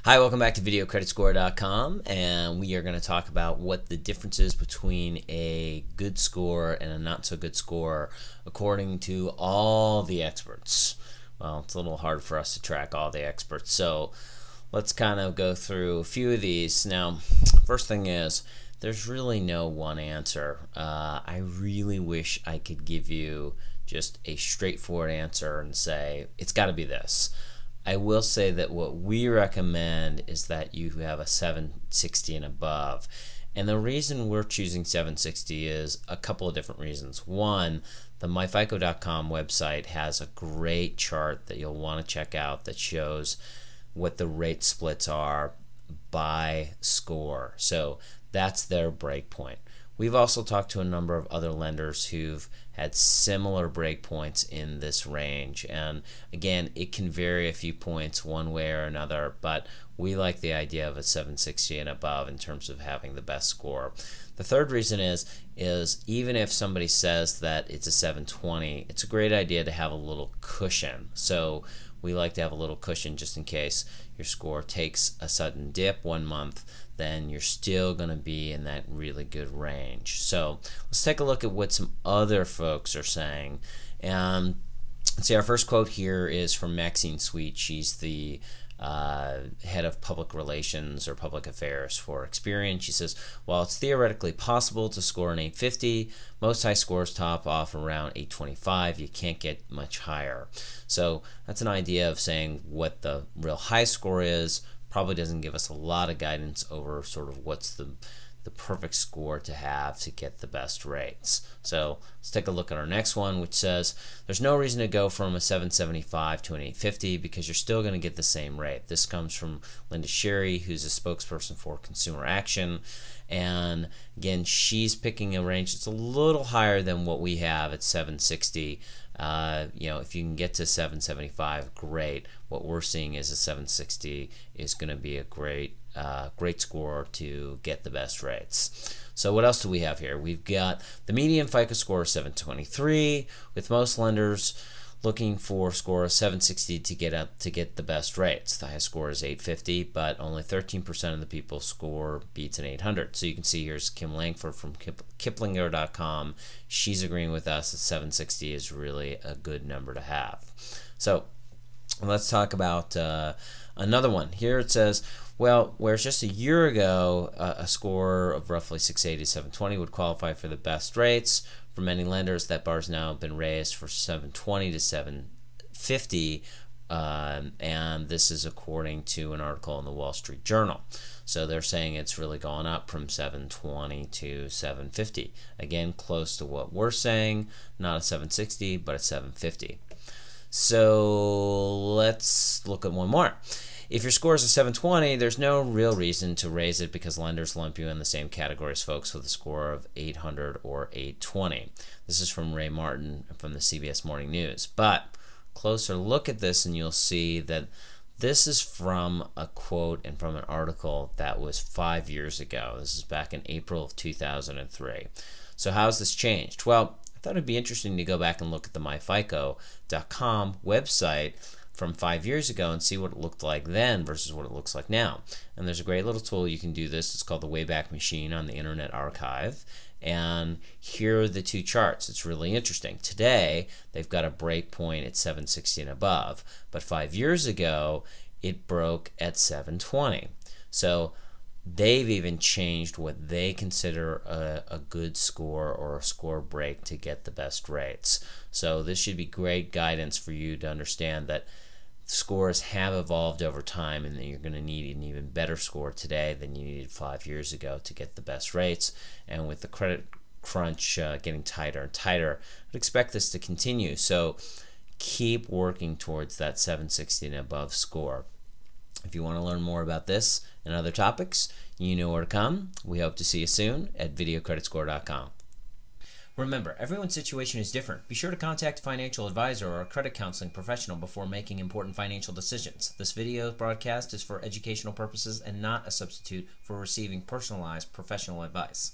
Hi, welcome back to VideoCreditScore.com, and we are going to talk about what the difference is between a good score and a not so good score according to all the experts. Well, it's a little hard for us to track all the experts, so let's kind of go through a few of these. Now, first thing is, there's really no one answer. I really wish I could give you just a straightforward answer and say, it's got to be this. I will say that what we recommend is that you have a 760 and above. And the reason we're choosing 760 is a couple of different reasons. One, the myfico.com website has a great chart that you'll want to check out that shows what the rate splits are by score. So that's their breakpoint. We've also talked to a number of other lenders who've had similar breakpoints in this range, and again, it can vary a few points one way or another, but we like the idea of a 760 and above in terms of having the best score. The third reason is even if somebody says that it's a 720, it's a great idea to have a little cushion. So we like to have a little cushion just in case your score takes a sudden dip one month, then you're still going to be in that really good range. So let's take a look at what some other folks are saying. And let's see, our first quote here is from Maxine Sweet. She's the head of public relations or public affairs for Experian. She says, while it's theoretically possible to score an 850, most high scores top off around 825. You can't get much higher. So that's an idea of saying what the real high score is. Probably doesn't give us a lot of guidance over sort of what's the perfect score to have to get the best rates. So let's take a look at our next one, which says there's no reason to go from a 775 to an 850 because you're still going to get the same rate. This comes from Linda Sherry, who's a spokesperson for Consumer Action, and again, she's picking a range that's a little higher than what we have at 760. If you can get to 775, great. What we're seeing is a 760 is going to be a great score to get the best rates. So what else do we have here? We've got the median FICO score of 723, with most lenders looking for a score of 760 to get the best rates. The highest score is 850, but only 13% of the people score beats an 800. So you can see here's Kim Langford from Kiplinger.com. She's agreeing with us that 760 is really a good number to have. So let's talk about another one. Here it says, well, whereas just a year ago, a score of roughly 680 to 720 would qualify for the best rates. For many lenders, that bar has now been raised for 720 to 750, and this is according to an article in the Wall Street Journal. So they're saying it's really gone up from 720 to 750. Again, close to what we're saying, not a 760, but a 750. So let's look at one more. If your score is a 720, there's no real reason to raise it because lenders lump you in the same category as folks with a score of 800 or 820. This is from Ray Martin from the CBS Morning News. But closer look at this and you'll see that this is from a quote and from an article that was 5 years ago. This is back in April of 2003. So how's this changed? Well, I thought it'd be interesting to go back and look at the myfico.com website from 5 years ago and see what it looked like then versus what it looks like now. And there's a great little tool you can do this. It's called the Wayback Machine on the Internet Archive. And here are the two charts. It's really interesting. Today, they've got a break point at 760 and above. But 5 years ago, it broke at 720. So they've even changed what they consider a good score or a score break to get the best rates. So this should be great guidance for you to understand that scores have evolved over time and that you're going to need an even better score today than you needed 5 years ago to get the best rates. And with the credit crunch getting tighter and tighter, I'd expect this to continue. So keep working towards that 760 and above score. If you want to learn more about this and other topics, you know where to come. We hope to see you soon at VideoCreditScore.com. Remember, everyone's situation is different. Be sure to contact a financial advisor or a credit counseling professional before making important financial decisions. This video broadcast is for educational purposes and not a substitute for receiving personalized professional advice.